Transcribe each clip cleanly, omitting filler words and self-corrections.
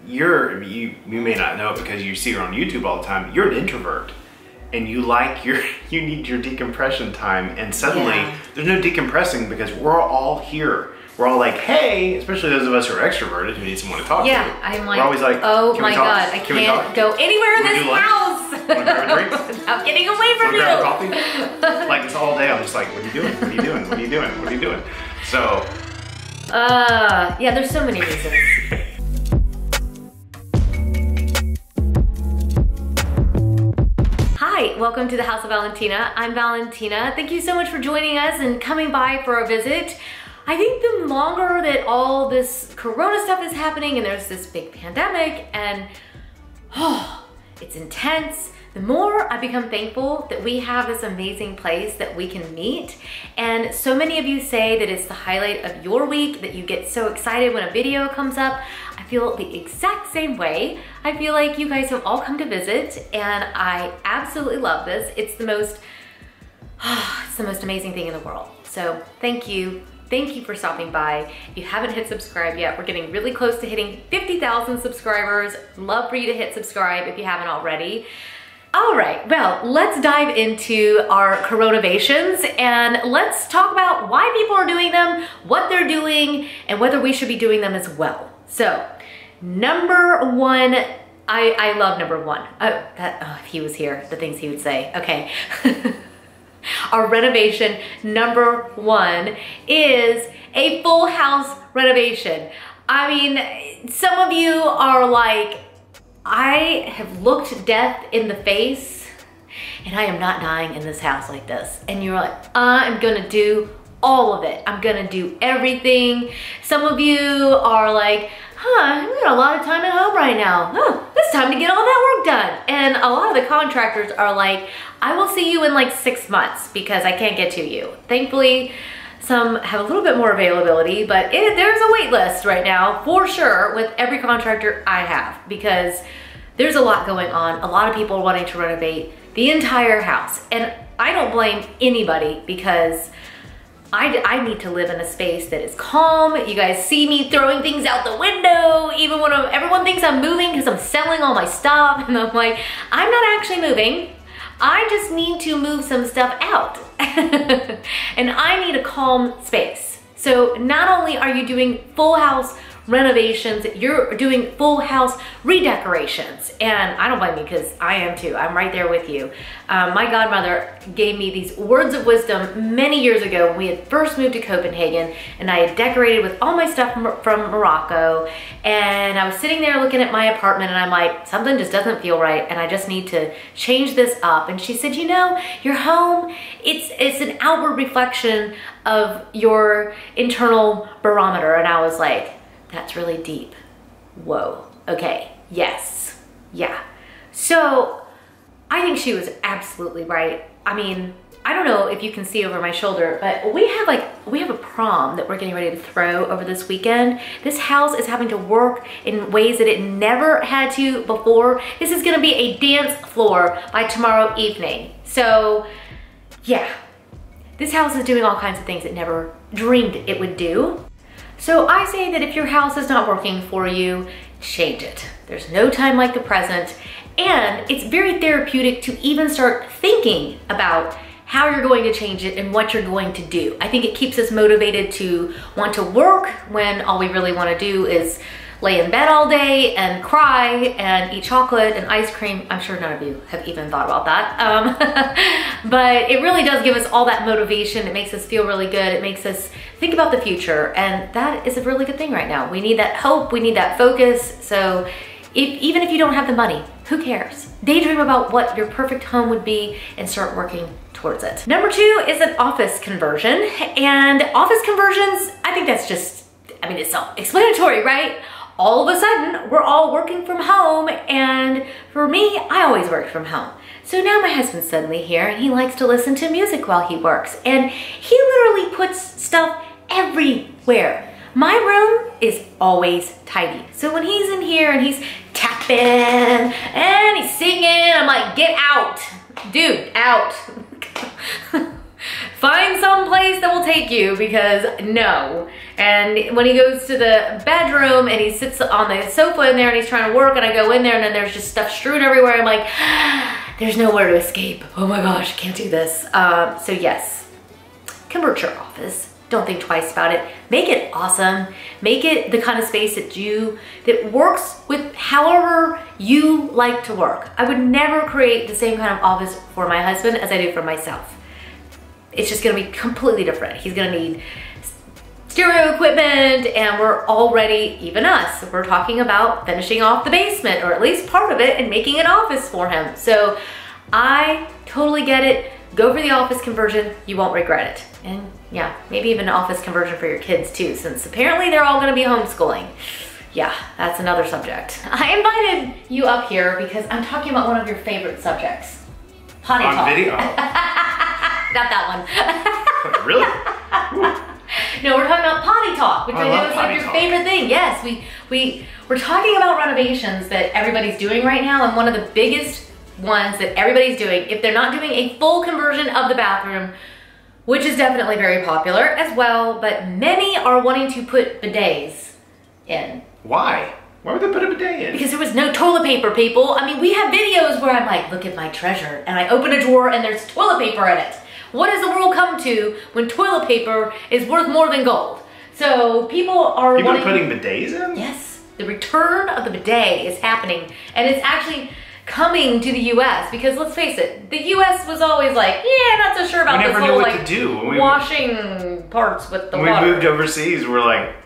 You may not know it because you see her on YouTube all the time. You're an introvert, and you need your decompression time, and suddenly there's no decompressing because we're all here. We're all like, hey, especially those of us who are extroverted who need someone to talk to. Yeah, I'm like, we're always like, oh my God, I can't go anywhere in this house without getting away from you. Grab a coffee? Like it's all day. I'm just like, what are you doing? What are you doing? What are you doing? What are you doing? So. Yeah, there's so many reasons. Hi, welcome to the House of Valentina. I'm Valentina. Thank you so much for joining us and coming by for a visit. I think the longer that all this Corona stuff is happening and there's this big pandemic and it's intense, the more I become thankful that we have this amazing place that we can meet. And so many of you say that it's the highlight of your week, that you get so excited when a video comes up. I feel the exact same way. I feel like you guys have all come to visit and I absolutely love this. It's the most amazing thing in the world. So thank you. Thank you for stopping by. If you haven't hit subscribe yet, we're getting really close to hitting 50,000 subscribers. Love for you to hit subscribe if you haven't already. All right, well, let's dive into our Coronavations and let's talk about why people are doing them, what they're doing, and whether we should be doing them as well. So, number one, I love number one. If he was here, the things he would say. Okay. Our renovation number one is a full house renovation. I mean, some of you are like, I have looked death in the face and I am not dying in this house like this. And you're like, I'm gonna do all of it. I'm gonna do everything. Some of you are like, we got a lot of time at home right now. It's time to get all that work done. And a lot of the contractors are like, I will see you in like 6 months because I can't get to you. Thankfully, some have a little bit more availability, but there's a wait list right now for sure with every contractor I have because there's a lot going on. A lot of people are wanting to renovate the entire house. And I don't blame anybody because I need to live in a space that is calm. You guys see me throwing things out the window, even when everyone thinks I'm moving because I'm selling all my stuff. And I'm like, I'm not actually moving. I just need to move some stuff out. And I need a calm space. So not only are you doing full house renovations, you're doing full house redecorations. And I don't blame you because I am too. I'm right there with you. My godmother gave me these words of wisdom many years ago when we had first moved to Copenhagen and I had decorated with all my stuff from Morocco. And I was sitting there looking at my apartment and I'm like, something just doesn't feel right and I just need to change this up. And she said, you know, your home, it's an outward reflection of your internal barometer. And I was like, that's really deep. Whoa. Okay. Yes. Yeah. So I think she was absolutely right. I mean, I don't know if you can see over my shoulder, but we have a prom that we're getting ready to throw over this weekend. This house is having to work in ways that it never had to before. This is gonna be a dance floor by tomorrow evening. So yeah, this house is doing all kinds of things it never dreamed it would do. So I say that if your house is not working for you, change it. There's no time like the present. And it's very therapeutic to even start thinking about how you're going to change it and what you're going to do. I think it keeps us motivated to want to work when all we really want to do is lay in bed all day and cry and eat chocolate and ice cream. I'm sure none of you have even thought about that. But it really does give us all that motivation. It makes us feel really good. It makes us think about the future. And that is a really good thing right now. We need that hope. We need that focus. So even if you don't have the money, who cares? Daydream about what your perfect home would be and start working towards it. Number two is an office conversion. And office conversions, I think that's just, it's self-explanatory, right? All of a sudden, we're all working from home, and for me, I always worked from home. So now my husband's suddenly here, and he likes to listen to music while he works, and he literally puts stuff everywhere. My room is always tidy. So when he's in here and he's tapping and he's singing, I'm like, get out, dude, out. find some place that will take you, because no. And when he goes to the bedroom and he sits on the sofa in there and he's trying to work, and I go in there and then there's just stuff strewn everywhere, I'm like, there's nowhere to escape. Oh my gosh, I can't do this. So yes, convert your office. Don't think twice about it. Make it awesome. Make it the kind of space that works with however you like to work. I would never create the same kind of office for my husband as I do for myself. It's just gonna be completely different. He's gonna need stereo equipment, and we're already, even us, we're talking about finishing off the basement, or at least part of it, and making an office for him. So I totally get it. Go for the office conversion. You won't regret it. And yeah, maybe even an office conversion for your kids too, since apparently they're all gonna be homeschooling. Yeah, that's another subject. I invited you up here because I'm talking about one of your favorite subjects. Potty talk. On video? Not that one. Really? No, we're talking about potty talk, which I know is like your favorite thing. Yes, we're talking about renovations that everybody's doing right now, and one of the biggest ones that everybody's doing, if they're not doing a full conversion of the bathroom, which is definitely very popular as well, but many are wanting to put bidets in. Why? Why would they put a bidet in? Because there was no toilet paper, people. I mean, we have videos where I'm like, look at my treasure, and I open a drawer and there's toilet paper in it. What does the world come to when toilet paper is worth more than gold? So people are putting bidets in? Yes, the return of the bidet is happening, and it's actually coming to the U.S. because let's face it, the U.S. was always like, yeah, not so sure about this whole like washing parts with the water. When we moved overseas, we're like,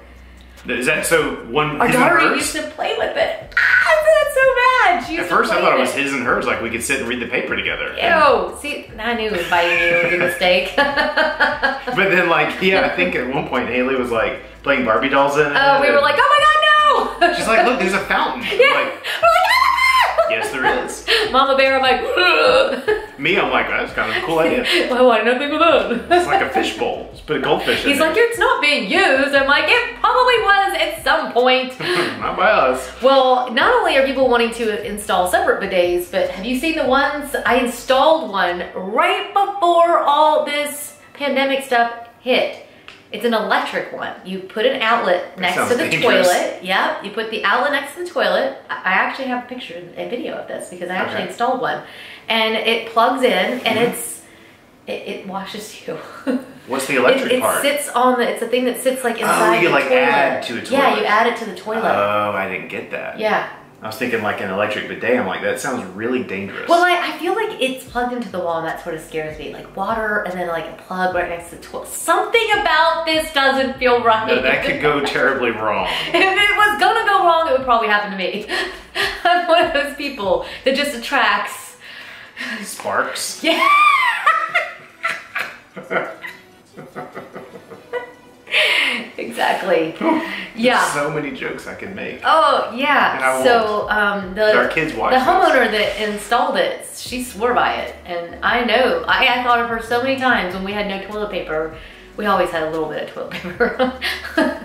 is that so one? Our daughter used to play with it. That's so bad. She used At first, I thought it was his and hers. Like we could sit and read the paper together. Ew. See, I knew inviting you was a mistake. But then, like, yeah, I think at one point Haley was like playing Barbie dolls in it. Oh, we were like, oh my God, no! She's like, look, there's a fountain. Yeah. We're like, ah! Yes, there is. Mama Bear, I'm like, Me, I'm like, that's kind of a cool idea. Why did I think of that? It's like a fishbowl. Just put a goldfish in He's there. like, it's not being used. I'm like, it probably was at some point. Not by us. Well, not only are people wanting to install separate bidets, but have you seen the ones? I installed one right before all this pandemic stuff hit. It's an electric one. You put an outlet next to the toilet. Yeah, you put the outlet next to the toilet. I actually have a picture, a video of this because I actually installed one. And it plugs in and it washes you. What's the electric part? It sits on the, it's a thing that sits like inside you the like toilet. add to the toilet. Yeah, you add it to the toilet. Oh, I didn't get that. Yeah. I was thinking like an electric bidet. I'm like, that sounds really dangerous. Well, I feel like it's plugged into the wall and that sort of scares me. Like water and then like a plug right next to the toilet. Something about this doesn't feel right. No, that could go terribly wrong. If it was gonna go wrong, it would probably happen to me. I'm one of those people that just attracts sparks. Yeah. Exactly. Yeah. So many jokes I can make. Oh yeah. So our kids watch the homeowner that installed it, she swore by it, and I know. I thought of her so many times when we had no toilet paper. We always had a little bit of toilet paper.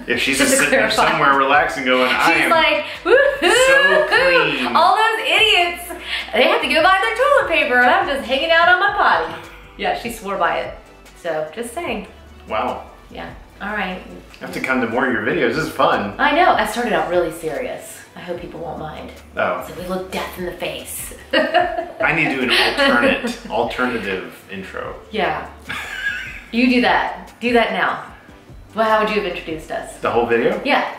Yeah, she's just sitting there somewhere relaxing, going, She's like, so clean. All those idiots, they have to go buy their toilet paper, and I'm just hanging out on my potty. Yeah, she swore by it. So just saying. Wow. Yeah. All right. I have to come to more of your videos. This is fun. I know. I started out really serious. I hope people won't mind. Oh. So we look death in the face. I need to do an alternative intro. Yeah. You do that. Do that now. Well, how would you have introduced us? The whole video? Yeah.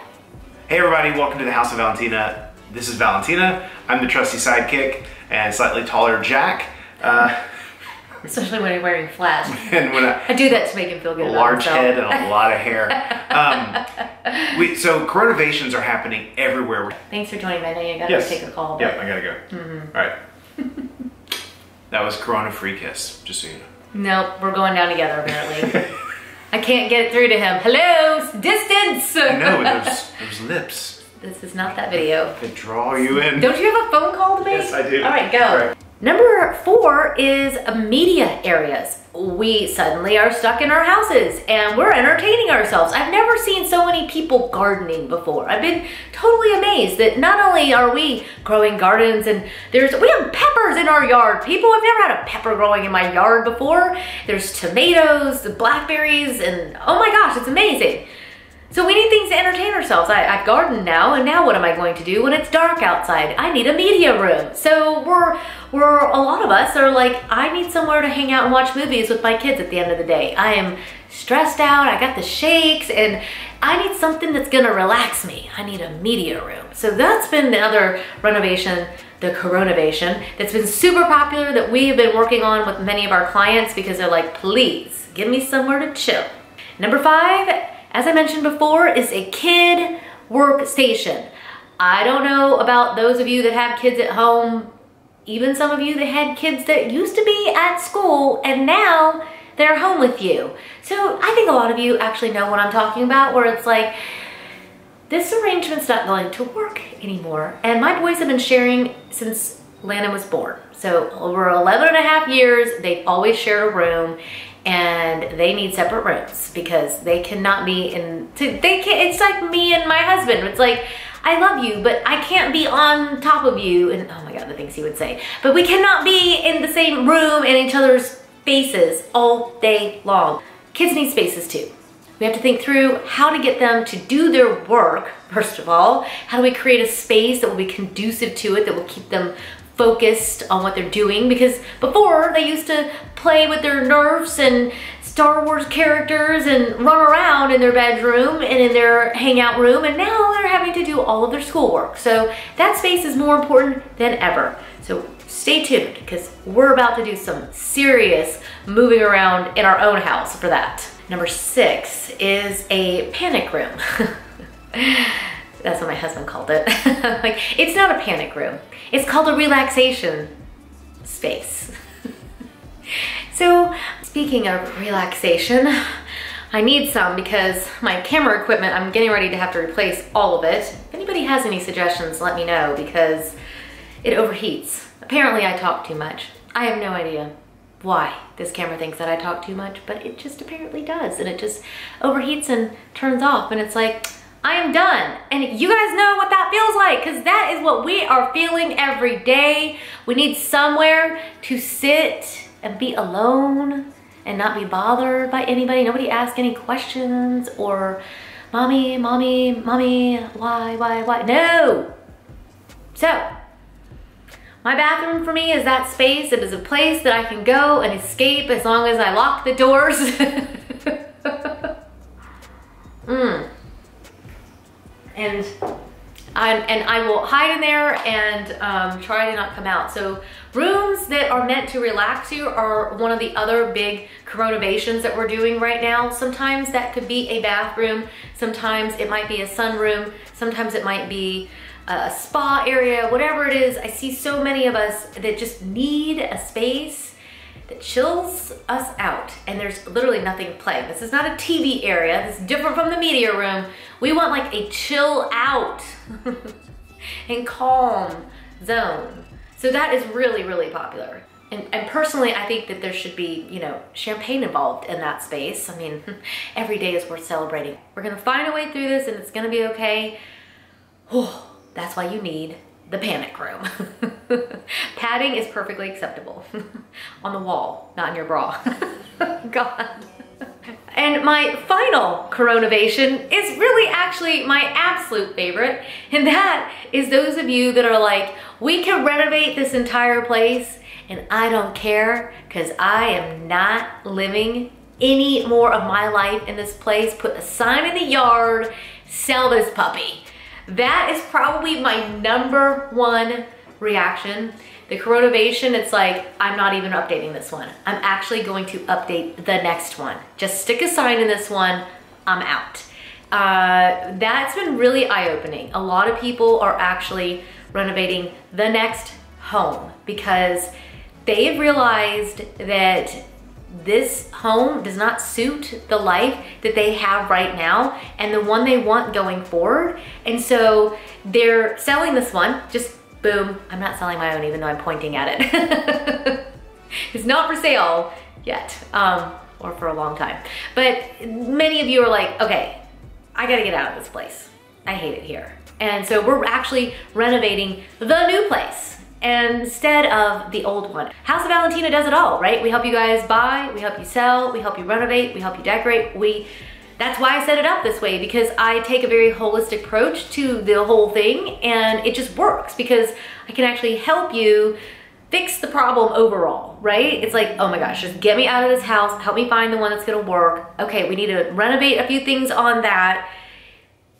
Hey everybody, welcome to the House of Valentina. This is Valentina. I'm the trusty sidekick and slightly taller Jack. Especially when you're wearing flats. And when I do that to make him feel good. A large head and a lot of hair. So Coronavations are happening everywhere. Thanks for joining me. I know you gotta take a call. Yep, I gotta go. All right. That was Corona free kiss, just so you know. Nope, we're going down together apparently. I can't get it through to him. Hello, distance. I know, those lips. This is not that video. They draw you in. Don't you have a phone call to make? Yes, I do. All right, go. All right. Number 4 is media areas. We suddenly are stuck in our houses and we're entertaining ourselves. I've never seen so many people gardening before. I've been totally amazed that not only are we growing gardens and we have peppers in our yard. People, I've never had a pepper growing in my yard before. There's tomatoes, the blackberries, and oh my gosh, it's amazing. So we need things to entertain ourselves. I've gardened now, and now what am I going to do when it's dark outside? I need a media room. So a lot of us are like, I need somewhere to hang out and watch movies with my kids at the end of the day. I am stressed out, I got the shakes, and I need something that's gonna relax me. I need a media room. So that's been the other renovation, the Coronavation, that's been super popular that we have been working on with many of our clients because they're like, please, give me somewhere to chill. Number 5, as I mentioned before, is a kid workstation. I don't know about those of you that have kids at home, even some of you that had kids that used to be at school and now they're home with you. So I think a lot of you actually know what I'm talking about, where it's like, this arrangement's not going to work anymore. And my boys have been sharing since Lana was born. So over 11.5 years, they've always shared a room. And they need separate rooms because they cannot be it's like me and my husband. It's like, I love you, but I can't be on top of you. And oh my God, the things he would say. But we cannot be in the same room in each other's faces all day long. Kids need spaces too. We have to think through how to get them to do their work, first of all. How do we create a space that will be conducive to it, that will keep them focused on what they're doing? Because before they used to play with their Nerfs and Star Wars characters and run around in their bedroom and in their hangout room, and now they're having to do all of their schoolwork. So that space is more important than ever. So stay tuned because we're about to do some serious moving around in our own house for that. Number 6 is a panic room. That's what my husband called it. Like, it's not a panic room. It's called a relaxation space. So, speaking of relaxation, I need some because my camera equipment, I'm getting ready to have to replace all of it. If anybody has any suggestions, let me know because it overheats. Apparently I talk too much. I have no idea why this camera thinks that I talk too much, but it just apparently does. And it just overheats and turns off. And it's like, I am done. And you guys know what that feels like because that is what we are feeling every day. We need somewhere to sit and be alone and not be bothered by anybody. Nobody ask any questions or mommy, why? No. So, my bathroom for me is that space. It is a place that I can go and escape as long as I lock the doors. And I will hide in there and try to not come out. So rooms that are meant to relax you are one of the other big Coronavations that we're doing right now. Sometimes that could be a bathroom. Sometimes it might be a sunroom. Sometimes it might be a spa area, whatever it is. I see so many of us that just need a space that chills us out, and there's literally nothing playing. This is not a TV area. This is different from the media room. We want like a chill out and calm zone. So that is really, really popular. And personally, I think that there should be, you know, champagne involved in that space. I mean, every day is worth celebrating. We're gonna find a way through this and it's gonna be okay. Oh, that's why you need the panic room. Padding is perfectly acceptable. On the wall, not in your bra. God. And my final Coronavation is really actually my absolute favorite, and that is those of you that are like, we can renovate this entire place and I don't care because I am not living any more of my life in this place. Put a sign in the yard, sell this puppy. That is probably my #1 reaction. The Coronavation, it's like, I'm not even updating this one. I'm actually going to update the next one. Just stick a sign in this one, I'm out. That's been really eye-opening. A lot of people are actually renovating the next home because they've realized that this home does not suit the life that they have right now and the one they want going forward. And so they're selling this one, just Boom, I'm not selling my own even though I'm pointing at it. It's not for sale yet, or for a long time. But many of you are like, okay, I gotta get out of this place. I hate it here. And so we're actually renovating the new place instead of the old one. House of Valentina does it all, right? We help you guys buy, we help you sell, we help you renovate, we help you decorate. That's why I set it up this way, because I take a very holistic approach to the whole thing, and it just works because I can actually help you fix the problem overall, right? It's like, oh my gosh, just get me out of this house, help me find the one that's gonna work. Okay, we need to renovate a few things on that,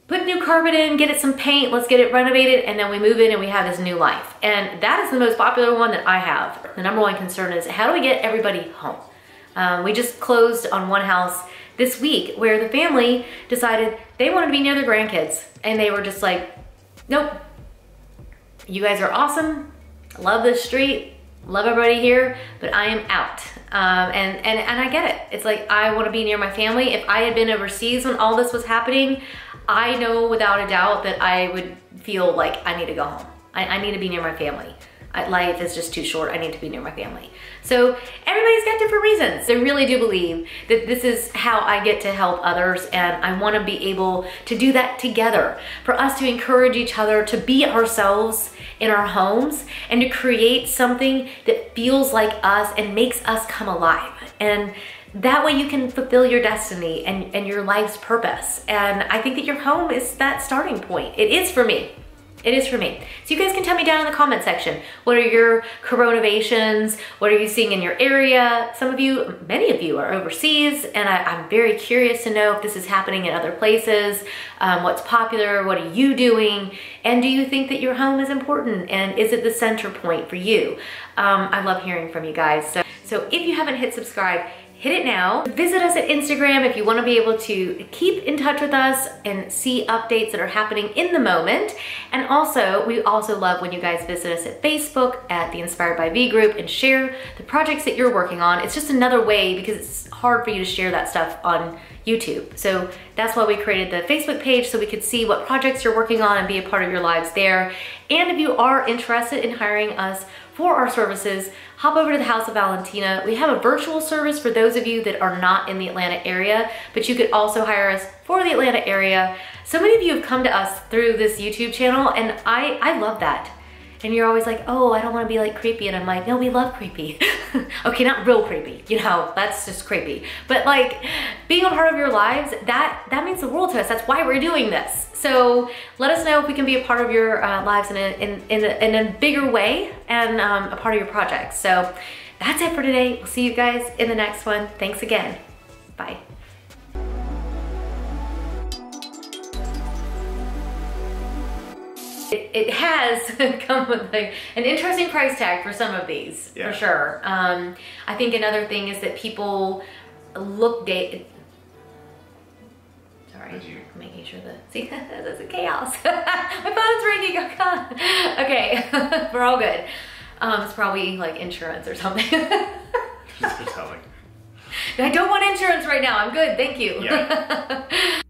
put new carpet in, get it some paint, let's get it renovated, and then we move in and we have this new life. And that is the most popular one that I have. The number one concern is, how do we get everybody home? We just closed on one house this week where the family decided they wanted to be near their grandkids, and they were just like, nope, you guys are awesome, love this street, love everybody here, but I am out. And I get it. It's like, I want to be near my family. If I had been overseas when all this was happening, I know without a doubt that I would feel like I need to go home. I need to be near my family. Life is just too short. I need to be near my family. So everybody's got different reasons. I really do believe that this is how I get to help others, and I want to be able to do that together, for us to encourage each other to be ourselves in our homes and to create something that feels like us and makes us come alive. And that way you can fulfill your destiny and your life's purpose. And I think that your home is that starting point. It is for me. It is for me. So you guys can tell me down in the comment section, what are your Coronavations? What are you seeing in your area? Some of you, many of you are overseas, and I'm very curious to know if this is happening in other places. What's popular? What are you doing? And do you think that your home is important? And is it the center point for you? I love hearing from you guys. So if you haven't hit subscribe, hit it now. Visit us at Instagram if you want to be able to keep in touch with us and see updates that are happening in the moment. And also, we also love when you guys visit us at Facebook at the Inspired by V group and share the projects that you're working on. It's just another way, because it's hard for you to share that stuff on YouTube. So that's why we created the Facebook page, so we could see what projects you're working on and be a part of your lives there. And if you are interested in hiring us for our services, hop over to the House of Valentina. We have a virtual service for those of you that are not in the Atlanta area, but you could also hire us for the Atlanta area. So many of you have come to us through this YouTube channel, and I love that. And you're always like, oh, I don't want to be like creepy. And I'm like, no, we love creepy. Okay, not real creepy, you know, that's just creepy. But like, being a part of your lives, that means the world to us. That's why we're doing this. So let us know if we can be a part of your lives in a bigger way, and a part of your projects. So that's it for today. We'll see you guys in the next one. Thanks again. Bye. It has come with like an interesting price tag for some of these, for sure. I think another thing is that people look making sure that, see, that's a chaos. My phone's ringing, oh God. Okay, we're all good. It's probably like insurance or something. I don't want insurance right now, I'm good, thank you. Yeah.